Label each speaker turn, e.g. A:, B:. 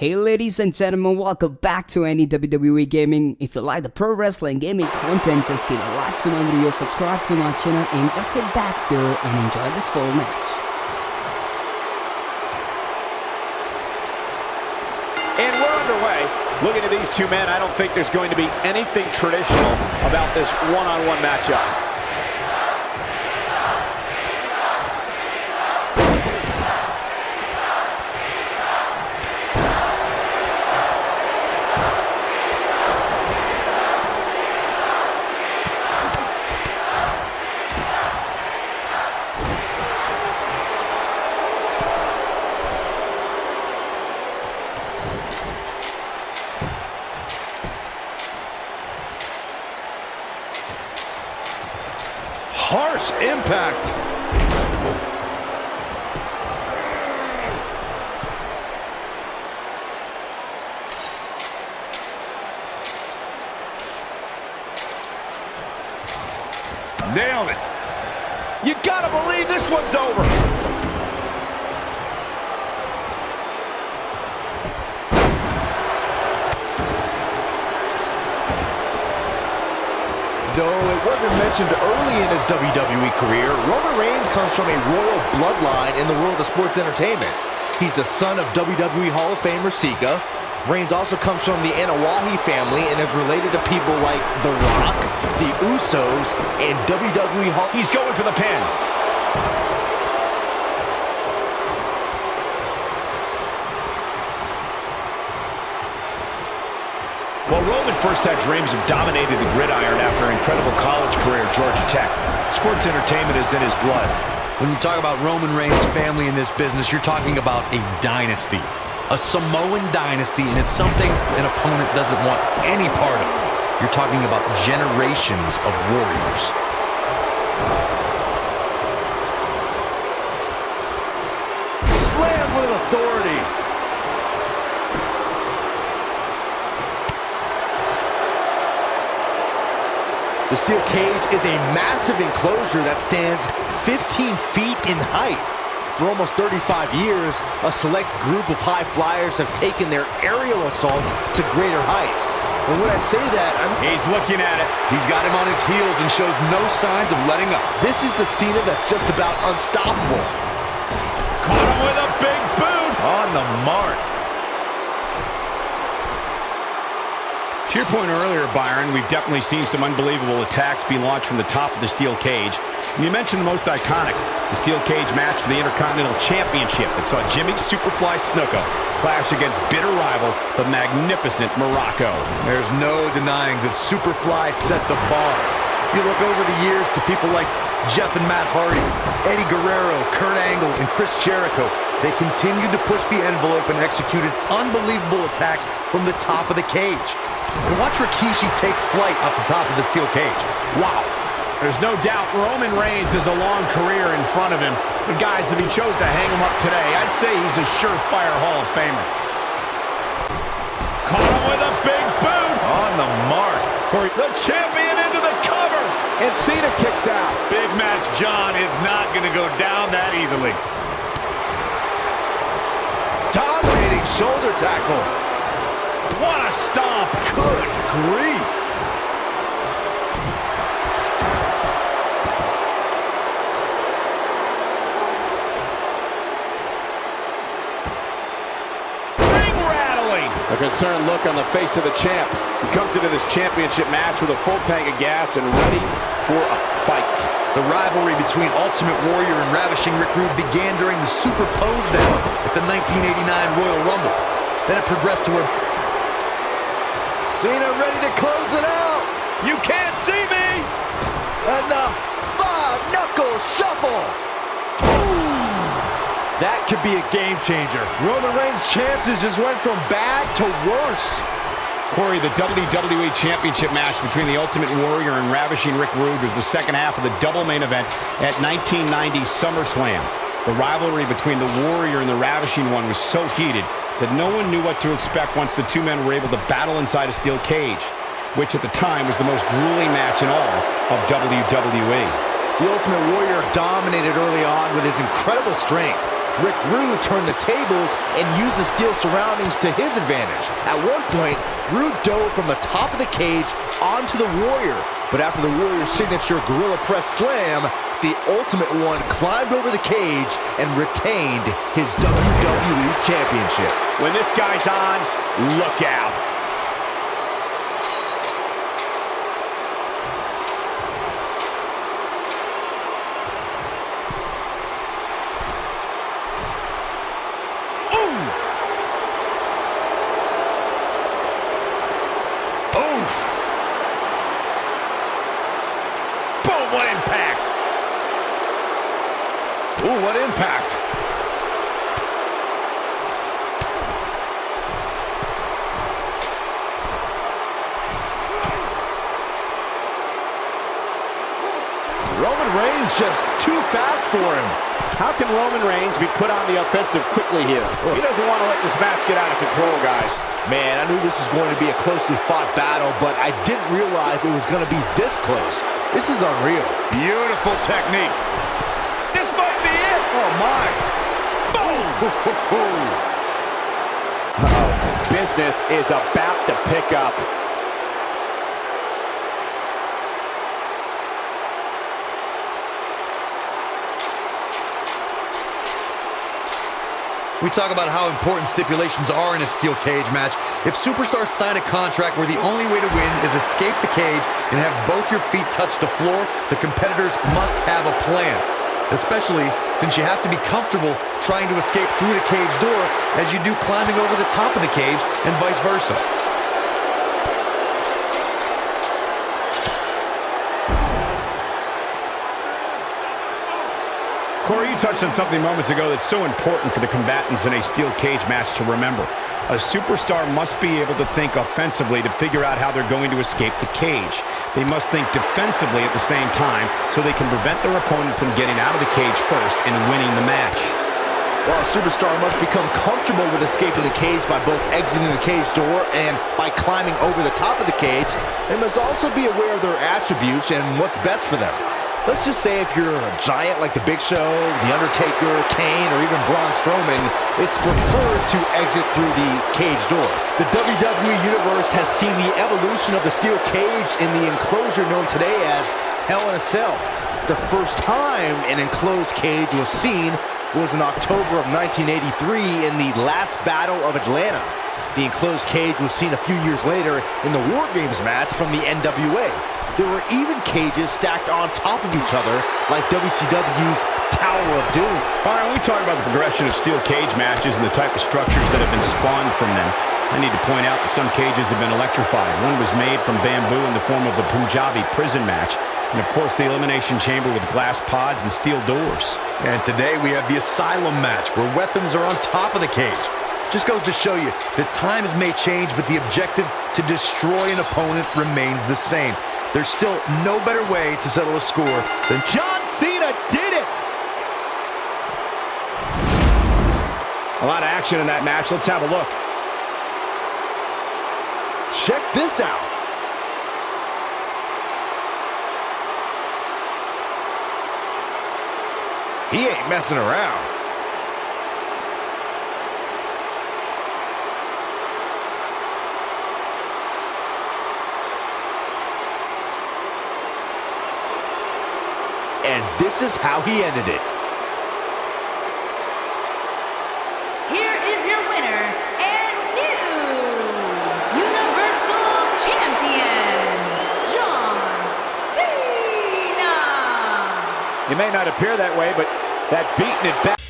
A: Hey ladies and gentlemen, welcome back to any WWE Gaming. If you like the pro wrestling gaming content, just give a like to my video, subscribe to my channel, and just sit back there and enjoy this full match.
B: And we're underway. Looking at these two men, I don't think there's going to be anything traditional about this one-on-one matchup.
C: Harsh impact. Nailed it.
B: You gotta believe this one's over.
C: Though it wasn't mentioned early in his WWE career, Roman Reigns comes from a royal bloodline in the world of sports entertainment. He's the son of WWE Hall of Famer Sika. Reigns also comes from the Anawahi family and is related to people like The Rock, the Usos, and WWE Hall.
B: He's going for the pin. Well, Roman first had dreams of dominating the gridiron after an incredible college career at Georgia Tech. Sports entertainment is in his blood.
D: When you talk about Roman Reigns' family in this business, you're talking about a dynasty, a Samoan dynasty, and it's something an opponent doesn't want any part of. You're talking about generations of warriors.
C: Slam with authority. The steel cage is a massive enclosure that stands 15 feet in height. For almost 35 years, a select group of high flyers have taken their aerial assaults to greater heights. And when I say that,
B: He's looking at it.
D: He's got him on his heels and shows no signs of letting up.
C: this is the Cena that's just about unstoppable.
B: Caught him with a big boot.
C: On the mark.
B: To your point earlier, Byron, we've definitely seen some unbelievable attacks be launched from the top of the steel cage. And you mentioned the most iconic, the steel cage match for the Intercontinental Championship that saw Jimmy Superfly Snuka clash against bitter rival, the magnificent Morocco.
D: There's no denying that Superfly set the bar. You look over the years to people like Jeff and Matt Hardy, Eddie Guerrero, Kurt Angle, and Chris Jericho. They continued to push the envelope and executed unbelievable attacks from the top of the cage. And watch Rikishi take flight off the top of the steel cage. Wow.
B: There's no doubt Roman Reigns has a long career in front of him. But guys, if he chose to hang him up today, I'd say he's a surefire Hall of Famer. Caught him with a big boot.
C: On the mark.
B: The champion into the cover. And Cena kicks out.
D: Big match John is not going to go down that easily.
C: Dominating shoulder tackle.
B: What a stomp.
C: Good grief.
B: Ring rattling. A concerned look on the face of the champ. He comes into this championship match with a full tank of gas and ready for a fight.
D: The rivalry between Ultimate Warrior and Ravishing Rick Rude began during the Super Pose Down at the 1989 Royal Rumble. Then it progressed to where
C: Cena ready to close it out.
B: You can't see me.
C: And the five-knuckle shuffle. Boom. That could be a game changer. Roman Reigns' chances just went from bad to worse.
B: Corey, the WWE Championship match between the Ultimate Warrior and Ravishing Rick Rude was the second half of the double main event at 1990 Summerslam. The rivalry between the Warrior and the Ravishing One was so heated that no one knew what to expect once the two men were able to battle inside a steel cage, which at the time was the most grueling match in all of WWE.
C: The Ultimate Warrior dominated early on with his incredible strength. Rick Rude turned the tables and used the steel surroundings to his advantage. At one point, Rude dove from the top of the cage onto the Warrior. But after the Warrior's signature Gorilla Press Slam, the Ultimate One climbed over the cage and retained his WWE Championship.
B: When this guy's on, look out. What impact! Ooh, what impact!
C: Roman Reigns just too fast for him.
B: How can Roman Reigns be put on the offensive quickly here? He doesn't want to let this match get out of control, guys.
C: Man, I knew this was going to be a closely fought battle, but I didn't realize it was going to be this close. This is unreal.
B: Beautiful technique. This might be it.
C: Oh, my.
B: Boom. Business is about to pick up.
D: We talk about how important stipulations are in a steel cage match. If superstars sign a contract where the only way to win is escape the cage and have both your feet touch the floor, the competitors must have a plan. Especially since you have to be comfortable trying to escape through the cage door as you do climbing over the top of the cage and vice versa.
B: Corey, you touched on something moments ago that's so important for the combatants in a steel cage match to remember. A superstar must be able to think offensively to figure out how they're going to escape the cage. They must think defensively at the same time so they can prevent their opponent from getting out of the cage first and winning the match.
C: Well, a superstar must become comfortable with escaping the cage by both exiting the cage door and by climbing over the top of the cage. They must also be aware of their attributes and what's best for them. Let's just say if you're a giant like The Big Show, The Undertaker, Kane, or even Braun Strowman, it's preferred to exit through the cage door. The WWE Universe has seen the evolution of the steel cage in the enclosure known today as Hell in a Cell. The first time an enclosed cage was seen was in October of 1983 in the last Battle of Atlanta. The enclosed cage was seen a few years later in the War Games match from the NWA. There were even cages stacked on top of each other, like WCW's Tower of Doom.
B: Byron, when we talk about the progression of steel cage matches and the type of structures that have been spawned from them, I need to point out that some cages have been electrified. One was made from bamboo in the form of a Punjabi prison match. And of course, the Elimination Chamber with glass pods and steel doors.
D: And today we have the Asylum match, where weapons are on top of the cage. Just goes to show you that times may change, but the objective to destroy an opponent remains the same. There's still no better way to settle a score than
B: John Cena did it! A lot of action in that match. Let's have a look.
C: Check this out. He ain't messing around. And this is how he ended it.
E: Here is your winner and new Universal Champion, John Cena.
B: You may not appear that way, but that beating it back.